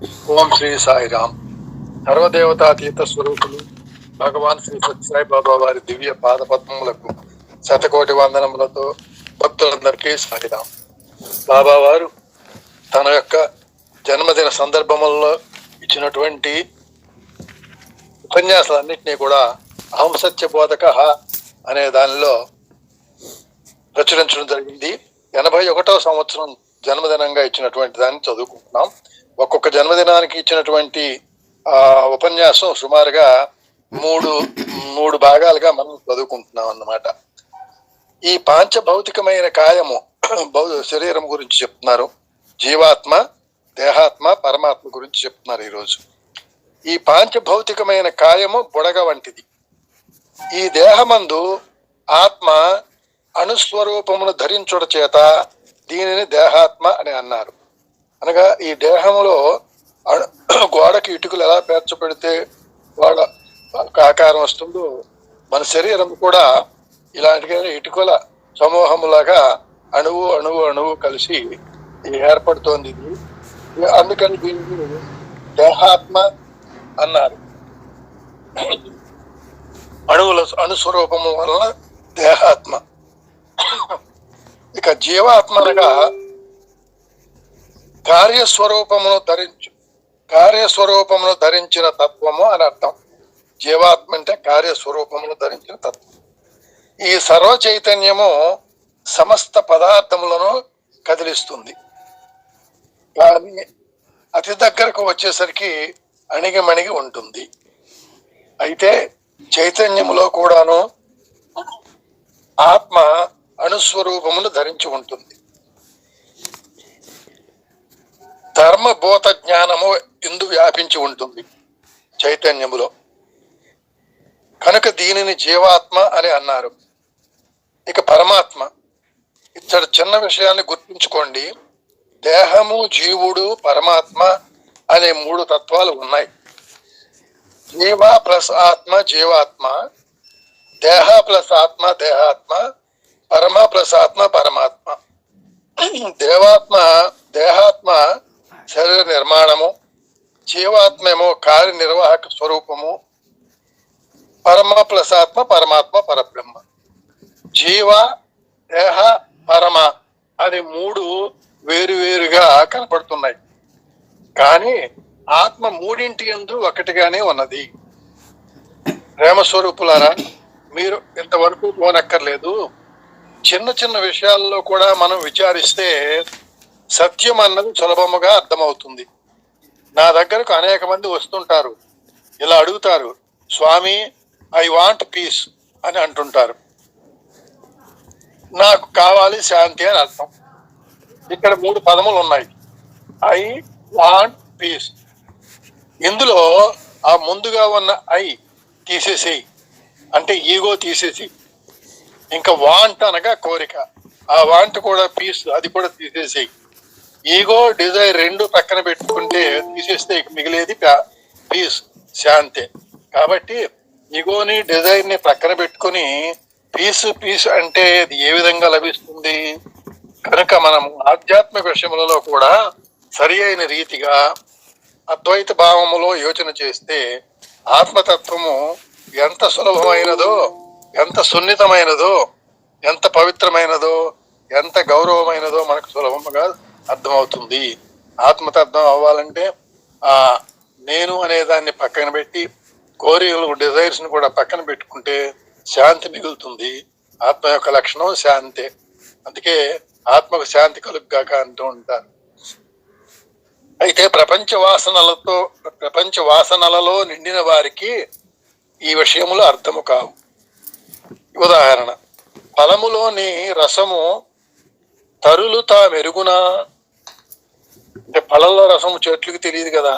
ఓం శ్రీ సాయిరామ్. సర్వదేవతాతీత స్వరూపులు భగవాన్ శ్రీ సత్యసాయి బాబా వారి దివ్య పాద పద్మములకు శతకోటి వందనములతో భక్తులందరికీ సాయిరామ్. బాబా వారు తన యొక్క జన్మదిన సందర్భములలో ఇచ్చినటువంటి ఉపన్యాసాలన్నింటినీ కూడా అహం సత్య బోధక అనే దానిలో ప్రచురించడం జరిగింది. 81వ సంవత్సరం జన్మదినంగా ఇచ్చినటువంటి దాన్ని చదువుకుంటున్నాం. ఒక్కొక్క జన్మదినానికి ఇచ్చినటువంటి ఉపన్యాసం సుమారుగా మూడు భాగాలుగా మనం చదువుకుంటున్నాం అన్నమాట. ఈ పాంచభౌతికమైన కాయము శరీరం గురించి చెప్తున్నారు. జీవాత్మ, దేహాత్మ, పరమాత్మ గురించి చెప్తున్నారు ఈరోజు. ఈ పాంచభౌతికమైన కాయము బుడగ వంటిది. ఈ దేహమందు ఆత్మ అణుస్వరూపమును ధరించుట చేత దీనిని దేహాత్మ అని అన్నారు. అనగా ఈ దేహంలో గోడకి ఇటుకలు ఎలా పేర్చబెడితే వాడ ఆకారం వస్తుందో మన శరీరం కూడా ఇలాంటి ఇటుకల సమూహములాగా అణువు అణువు అణువు కలిసి ఏర్పడుతోంది. ఇది అందుకని దీన్ని దేహాత్మ అన్నారు. అణువుల అణుస్వరూపము వలన దేహాత్మ. ఇక జీవాత్మ అనగా కార్యస్వరూపమును ధరించిన తత్వము అని అర్థం. జీవాత్మ అంటే కార్యస్వరూపమును ధరించిన తత్వం. ఈ సర్వ చైతన్యము సమస్త పదార్థములను కదిలిస్తుంది. కానీ అతి దగ్గరకు వచ్చేసరికి అణిగిమణిగి ఉంటుంది. అయితే చైతన్యములో కూడాను ఆత్మ అణుస్వరూపమును ధరించి ఉంటుంది. ధర్మబోధ జ్ఞానము ఇందు వ్యాపించి ఉంటుంది చైతన్యములో. కనుక దీనిని జీవాత్మ అని అన్నారు. ఇక పరమాత్మ. ఇచ్చట చిన్న విషయాన్ని గుర్తుంచుకోండి. దేహము, జీవుడు, పరమాత్మ అనే 3 తత్వాలు ఉన్నాయి. జీవ ప్లస్ ఆత్మ జీవాత్మ, దేహ ప్లస్ ఆత్మ దేహాత్మ, పరమ ప్లస్ ఆత్మ పరమాత్మ. దేహాత్మ శరీర నిర్మాణము, జీవాత్మేమో కార్యనిర్వాహక స్వరూపము, పరమ ప్లస్ ఆత్మ పరమాత్మ పరబ్రహ్మ. జీవ, దేహ, పరమ అని 3 వేరువేరుగా కనపడుతున్నాయి. కానీ ఆత్మ 3 యందు ఒకటిగానే ఉన్నది. ప్రేమస్వరూపులారా, మీరు ఇంతవరకు పోనక్కర్లేదు. చిన్న చిన్న విషయాల్లో కూడా మనం విచారిస్తే సత్యం అన్నది సులభముగా అర్థమవుతుంది. నా దగ్గరకు అనేక మంది వస్తుంటారు. ఇలా అడుగుతారు, స్వామి ఐ వాంట్ పీస్ అని అంటుంటారు. నాకు కావాలి శాంతి అని అర్థం. ఇక్కడ 3 పదములు ఉన్నాయి. I want peace. ఇందులో ఆ ముందుగా ఉన్న ఐ తీసేసి, అంటే ఈగో తీసేసి, ఇంకా వాంట్ అనగా కోరిక, ఆ వాంట్ కూడా పీస్ అది కూడా తీసేసి, ఈగో డిజైర్ 2 పక్కన పెట్టుకుంటే తీసేస్తే మిగిలేది పీస్, శాంతి. కాబట్టి ఈగోని డిజైర్ ని పక్కన పెట్టుకుని పీస్ అంటే అది ఏ విధంగా లభిస్తుంది? కనుక మనం ఆధ్యాత్మిక విషయములలో కూడా సరి అయిన రీతిగా అద్వైత భావములో యోచన చేస్తే ఆత్మతత్వము ఎంత సులభమైనదో, ఎంత సున్నితమైనదో, ఎంత పవిత్రమైనదో, ఎంత గౌరవమైనదో మనకు సులభంగా అర్థమవుతుంది. ఆత్మతత్వం అవ్వాలంటే ఆ నేను అనే దాన్ని పక్కన పెట్టి కోరికలు, డిజైర్స్ ని కూడా పక్కన పెట్టుకుంటే శాంతి మిగులుతుంది. ఆత్మ యొక్క లక్షణం శాంతి. అందుకే ఆత్మకు శాంతి కలుగ్గాక అంటూ ఉంటారు. అయితే ప్రపంచ వాసనలలో నిండిన వారికి ఈ విషయములు అర్థము కావు. ఉదాహరణ, ఫలములోని రసము తరులు తా మెరుగునా అంటే ఫలంలో రసము చెట్లకు తెలియదు కదా.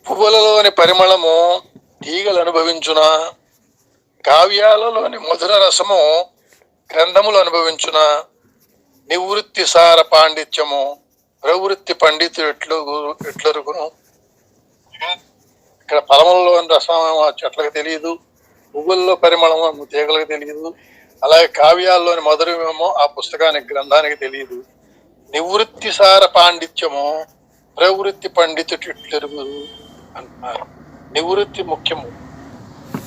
పువ్వులలోని పరిమళము తీగలు అనుభవించునా, కావ్యాలలోని మధుర రసము గ్రంథములు అనుభవించునా, నివృత్తి సార పాండిత్యము ప్రవృత్తి పండితుడు ఎట్లరుగును. ఇక్కడ ఫలములలోని రసం చెట్లకు తెలియదు, పువ్వుల్లో పరిమళము తీగలకు తెలియదు, అలాగే కావ్యాల్లోని మధురమేమో ఆ పుస్తకానికి గ్రంథానికి తెలియదు. నివృత్తి సార పాండిత్యము ప్రవృత్తి పండితుటిట్లెరుగురు అంటున్నారు. నివృత్తి ముఖ్యము.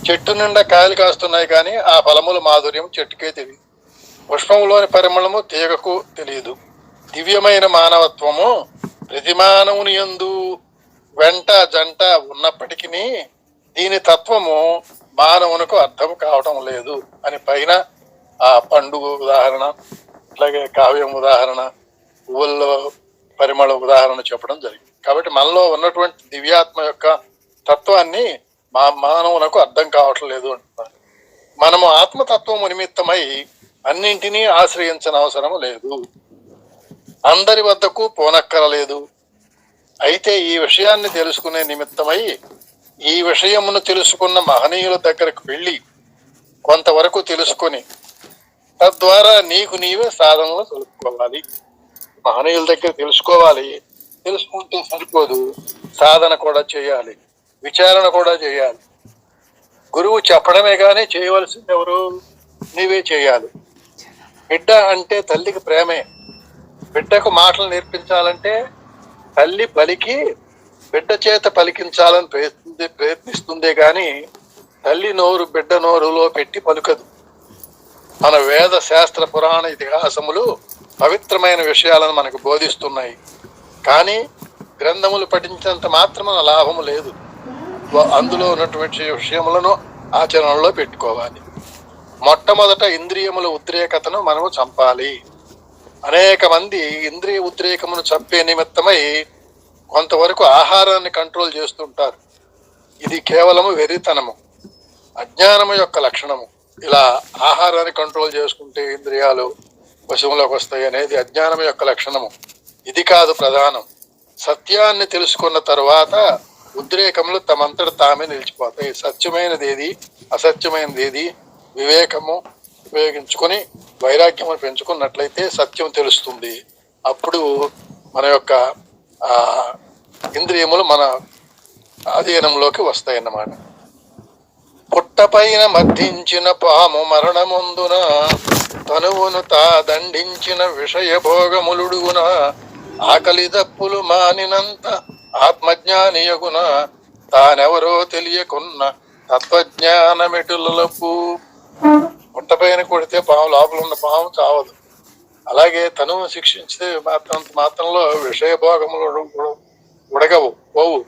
చెట్టు నిండా కాయలు కాస్తున్నాయి కానీ ఆ ఫలముల మాధుర్యం చెట్టుకే తెలియదు. పుష్పంలోని పరిమళము తీగకు తెలియదు. దివ్యమైన మానవత్వము ప్రతి మానవుని యందు వెంట జంట ఉన్నప్పటికీ దీని తత్వము మానవునకు అర్థం కావటం లేదు అని పైన ఆ పండుగ ఉదాహరణ, అట్లాగే కావ్యం ఉదాహరణ, పువ్వుల్లో పరిమళ ఉదాహరణ చెప్పడం జరిగింది. కాబట్టి మనలో ఉన్నటువంటి దివ్యాత్మ యొక్క తత్వాన్ని మానవునకు అర్థం కావటం లేదు అంటున్నారు. మనము ఆత్మతత్వము నిమిత్తమై అన్నింటినీ ఆశ్రయించిన అవసరం లేదు, అందరి వద్దకు పోనక్కరలేదు. అయితే ఈ విషయాన్ని తెలుసుకునే నిమిత్తమై ఈ విషయమును తెలుసుకున్న మహనీయుల దగ్గరకు వెళ్ళి కొంతవరకు తెలుసుకొని తద్వారా నీకు నీవే సాధనలు తెలుసుకోవాలి. మహనీయుల దగ్గర తెలుసుకోవాలి, తెలుసుకుంటే సరిపోదు, సాధన కూడా చేయాలి, విచారణ కూడా చేయాలి. గురువు చెప్పడమే కానీ చేయవలసింది ఎవరు? నీవే చేయాలి. బిడ్డ అంటే తల్లికి ప్రేమే. బిడ్డకు మాటలు నేర్పించాలంటే తల్లి పలికి బిడ్డ చేత పలికించాలని ప్రయత్నిస్తుందే గాని తల్లి నోరు బిడ్డ నోరులో పెట్టి పలుకదు. మన వేద శాస్త్ర పురాణ ఇతిహాసములు పవిత్రమైన విషయాలను మనకు బోధిస్తున్నాయి. కానీ గ్రంథములు పఠించినంత మాత్రమే లాభము లేదు. అందులో ఉన్నటువంటి విషయములను ఆచరణలో పెట్టుకోవాలి. మొట్టమొదట ఇంద్రియముల ఉద్రేకతను మనము చంపాలి. అనేక మంది ఇంద్రియ ఉద్రేకమును చంపే నిమిత్తమై కొంతవరకు ఆహారాన్ని కంట్రోల్ చేస్తుంటారు. ఇది కేవలము వెర్రితనము, అజ్ఞానము యొక్క లక్షణము. ఇలా ఆహారాన్ని కంట్రోల్ చేసుకుంటే ఇంద్రియాలు వశంలోకి వస్తాయి అనేది అజ్ఞానం యొక్క లక్షణము. ఇది కాదు ప్రధానం. సత్యాన్ని తెలుసుకున్న తర్వాత ఉద్రేకములు తమంతట తామే నిలిచిపోతాయి. సత్యమైనది ఏది, అసత్యమైనది ఏది, వివేకము ఉపయోగించుకొని వైరాగ్యమును పెంచుకున్నట్లయితే సత్యం తెలుస్తుంది. అప్పుడు మన యొక్క ఇంద్రియములు మన అధీనంలోకి వస్తాయి అన్నమాట. పుట్టపైన మర్దించిన పాము మరణముందున తనువును తా దండించిన విషయ భోగములుడుగున ఆకలి దప్పులు మానినంత ఆత్మజ్ఞానియగున తానెవరో తెలియకున్న తత్వజ్ఞానమెటులపు. పుట్టపైన కొడితే పాము లోపల ఉన్న పాము చావదు. అలాగే తనువు శిక్షించితే మాత్రంలో విషయ భోగములు ఉడగవు, పోవు.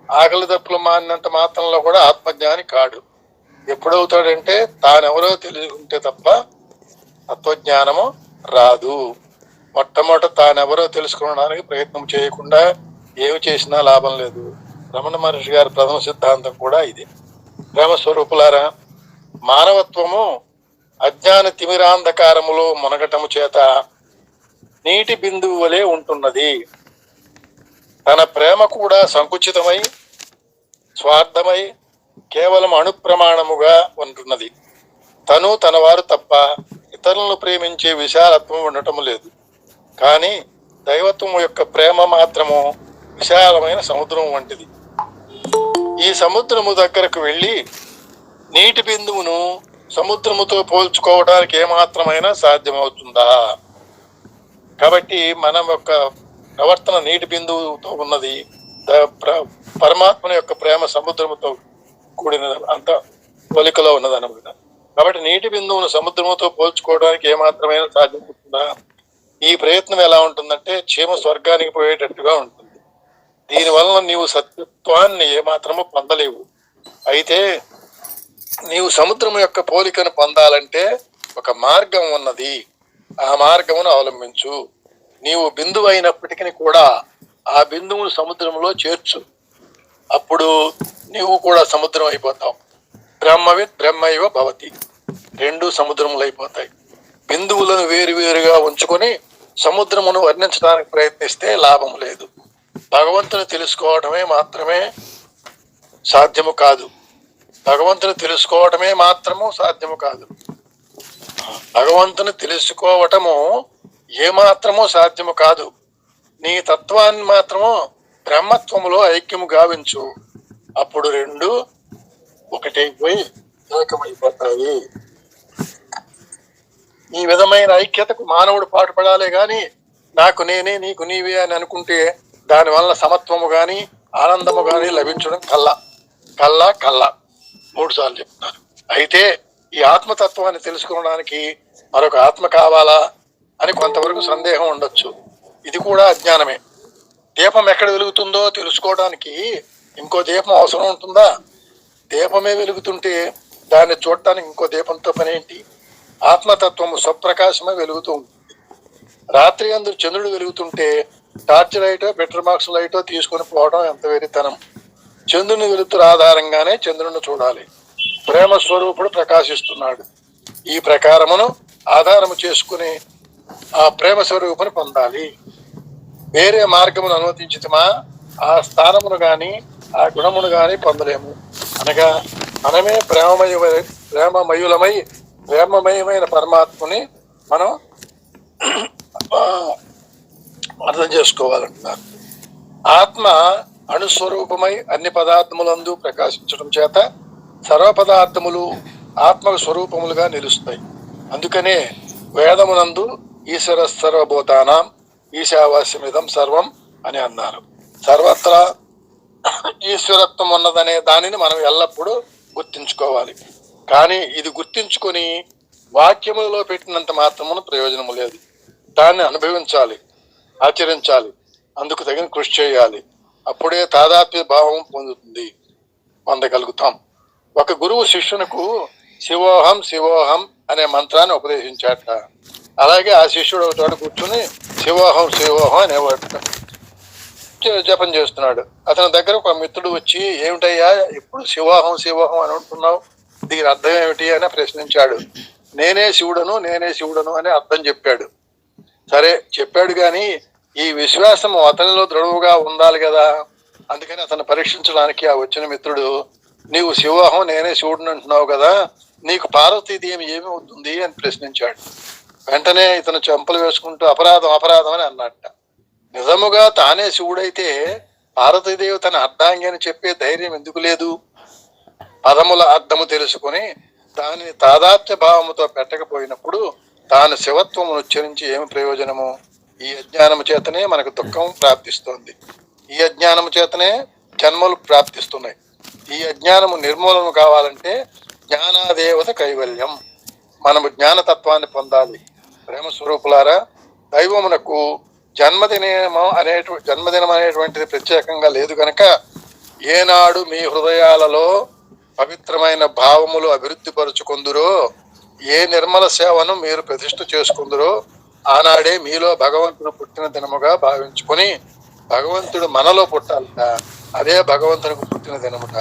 ఆకలి దప్పులు మానినంత మాత్రంలో కూడా ఆత్మజ్ఞాని కాడు. ఎప్పుడవుతాడంటే తానెవరో తెలుసుకుంటే తప్ప తత్వజ్ఞానము రాదు. మొట్టమొదట తానెవరో తెలుసుకోవడానికి ప్రయత్నం చేయకుండా ఏమి చేసినా లాభం లేదు. రమణ మహర్షి గారి ప్రథమ సిద్ధాంతం కూడా ఇది. ప్రేమ స్వరూపులారా, మానవత్వము అజ్ఞాన తిమిరాంధకారములో మునగటము చేత నీటి బిందువు వలె ఉంటున్నది. తన ప్రేమ కూడా సంకుచితమై స్వార్థమై కేవలం అణుప్రమాణముగా ఉంటున్నది. తను తన వారు తప్ప ఇతరులను ప్రేమించే విశాలత్వం ఉండటం లేదు. కానీ దైవత్వం యొక్క ప్రేమ మాత్రము విశాలమైన సముద్రం వంటిది. ఈ సముద్రము దగ్గరకు వెళ్ళి నీటి బిందువును సముద్రముతో పోల్చుకోవడానికి ఏమాత్రమైనా సాధ్యమవుతుందా? కాబట్టి మన యొక్క ప్రవర్తన నీటి బిందువుతో ఉన్నది. పరమాత్మ యొక్క ప్రేమ సముద్రముతో కూడిన అంత పోలికలో ఉన్నదన్నమాట. కాబట్టి నీటి బిందువును సముద్రముతో పోల్చుకోవడానికి ఏమాత్రమైనా సాధ్యమవుతుందా? ఈ ప్రయత్నం ఎలా ఉంటుందంటే చీమ స్వర్గానికి పోయేటట్టుగా ఉంటుంది. దీనివలన నీవు సత్యత్వాన్ని ఏమాత్రము పొందలేవు. అయితే నీవు సముద్రము యొక్క పోలికను పొందాలంటే ఒక మార్గం ఉన్నది. ఆ మార్గమును అవలంబించు. నీవు బిందువు అయినప్పటికీ కూడా ఆ బిందువును సముద్రంలో చేర్చు. అప్పుడు నీవు కూడా సముద్రం అయిపోతావు. బ్రహ్మవిత్ బ్రహ్మైవ భవతి. రెండు సముద్రములు అయిపోతాయి. బిందువులను వేరువేరుగా ఉంచుకొని సముద్రమును వర్ణించడానికి ప్రయత్నిస్తే లాభం లేదు. భగవంతుని తెలుసుకోవటమే మాత్రమే సాధ్యము కాదు. భగవంతుని తెలుసుకోవటమే మాత్రము సాధ్యము కాదు. భగవంతుని తెలుసుకోవటము ఏమాత్రము సాధ్యము కాదు. నీ తత్వాన్ని మాత్రము బ్రహ్మత్వములో ఐక్యము గావించు. అప్పుడు రెండు ఒకటైపోయి ఏకమైపోతాయి. ఈ విధమైన ఐక్యతకు మానవుడు పాటుపడాలే గాని నాకు నేనే నీకు నీవే అని అనుకుంటే దానివల్ల సమత్వము గాని ఆనందము గాని లభించడం కల్లా కల్లా కల్లా 3 సార్లు చెప్తున్నారు. అయితే ఈ ఆత్మతత్వాన్ని తెలుసుకోవడానికి మరొక ఆత్మ కావాలా అని కొంతవరకు సందేహం ఉండొచ్చు. ఇది కూడా అజ్ఞానమే. దీపం ఎక్కడ వెలుగుతుందో తెలుసుకోవడానికి ఇంకో దీపం అవసరం ఉంటుందా? దీపమే వెలుగుతుంటే దాన్ని చూడటానికి ఇంకో దీపంతో పని ఏంటి? ఆత్మతత్వము స్వప్రకాశమే వెలుగుతూ ఉంటుంది. రాత్రి అందు చంద్రుడు వెలుగుతుంటే టార్చ్ లైటో పెట్రోల్ బాక్స్ లైటో తీసుకుని పోవడం ఎంత వెరితనం. చంద్రుని వెలుతురు ఆధారంగానే చంద్రుని చూడాలి. ప్రేమ స్వరూపుడు ప్రకాశిస్తున్నాడు. ఈ ప్రకారమును ఆధారము చేసుకుని ఆ ప్రేమ స్వరూపుని పొందాలి. వేరే మార్గమును అనుమతించితమా ఆ స్థానమును గాని ఆ గుణమును గాని పొందలేము. అనగా మనమే ప్రేమమయులమైన పరమాత్మని మనం అర్థం చేసుకోవాలంటున్నారు. ఆత్మ అణుస్వరూపమై అన్ని పదార్థములందు ప్రకాశించడం చేత సర్వ పదార్థములు ఆత్మకు స్వరూపములుగా నిలుస్తాయి. అందుకనే వేదమునందు ఈశ్వర సర్వభూతానాం ఈశావాస్యమిదం సర్వం అని అన్నారు. సర్వత్రా ఈశ్వరత్వం ఉన్నదనే దానిని మనం ఎల్లప్పుడూ గుర్తించుకోవాలి. కానీ ఇది గుర్తించుకొని వాక్యములలో పెట్టినంత మాత్రమున ప్రయోజనము లేదు. దాన్ని అనుభవించాలి, ఆచరించాలి, అందుకు తగిన కృషి చేయాలి. అప్పుడే తాదాత్మ్య భావం పొందగలుగుతాం. ఒక గురువు శిష్యునకు శివోహం శివోహం అనే మంత్రాన్ని ఉపదేశించాట. అలాగే ఆ శిష్యుడు ఒక చోట కూర్చుని శివోహం శివోహం అనేవాడు జపం చేస్తున్నాడు. అతని దగ్గర ఒక మిత్రుడు వచ్చి, ఏమిటయ్యా ఇప్పుడు శివోహం శివోహం అని అంటున్నావు, దీని అర్థం ఏమిటి అని ప్రశ్నించాడు. నేనే శివుడను అని అర్థం చెప్పాడు. సరే చెప్పాడు, కానీ ఈ విశ్వాసం అతనిలో దృఢముగా ఉండాలి కదా. అందుకని అతను పరీక్షించడానికి ఆ వచ్చిన మిత్రుడు, నీవు శివోహం నేనే శివుడుని అంటున్నావు కదా, నీకు పార్వతీదేవి ఏమి అవుతుంది అని ప్రశ్నించాడు. వెంటనే ఇతను చెంపలు వేసుకుంటూ అపరాధం అని అన్నట్ట. నిజముగా తానే శివుడైతే పార్వతీదేవి తన అర్ధాంగి అని చెప్పే ధైర్యం ఎందుకు లేదు? పదముల అర్థము తెలుసుకుని దానిని తాదాత్మ్య భావముతో పెట్టకపోయినప్పుడు తాను శివత్వమును ఉచ్చరించి ఏమి ప్రయోజనము? ఈ అజ్ఞానము చేతనే మనకు దుఃఖం ప్రాప్తిస్తోంది. ఈ అజ్ఞానము చేతనే జన్మలు ప్రాప్తిస్తున్నాయి. ఈ అజ్ఞానము నిర్మూలన కావాలంటే జ్ఞానాదేవత కైవల్యం. మనము జ్ఞానతత్వాన్ని పొందాలి. ప్రేమ స్వరూపులారా, దైవమునకు జన్మదినం అనేటువంటిది ప్రత్యేకంగా లేదు కనుక ఏనాడు మీ హృదయాలలో పవిత్రమైన భావములు అభివృద్ధి పరుచుకుందురో, ఏ నిర్మల సేవను మీరు ప్రతిష్ఠ చేసుకుందురో ఆనాడే మీలో భగవంతుడు పుట్టిన దినముగా భావించుకొని, భగవంతుడు మనలో పుట్టాలట, అదే భగవంతునికి పుట్టిన దినముట.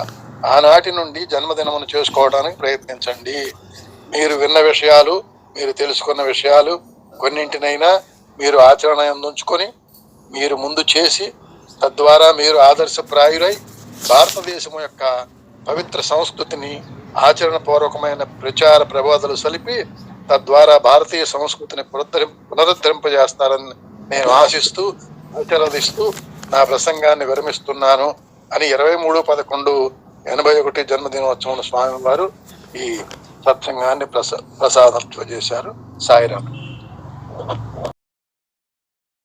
ఆనాటి నుండి జన్మదినమును చేసుకోవడానికి ప్రయత్నించండి. మీరు విన్న విషయాలు, మీరు తెలుసుకున్న విషయాలు కొన్నింటినైనా మీరు ఆచరణ ఉంచుకొని మీరు ముందు చేసి, తద్వారా మీరు ఆదర్శప్రాయులై భారతదేశం యొక్క పవిత్ర సంస్కృతిని ఆచరణ పూర్వకమైన ప్రచార ప్రబోధలు సలిపి తద్వారా భారతీయ సంస్కృతిని పునరుద్ధరింపజేస్తారని నేను ఆశిస్తూ ఆశీర్వదిస్తూ నా ప్రసంగాన్ని విరమిస్తున్నాను అని 23/11/81 జన్మదినోత్సవం స్వామి వారు ఈ సత్సంగాన్ని ప్రసాదం చేశారు. సాయిరాం.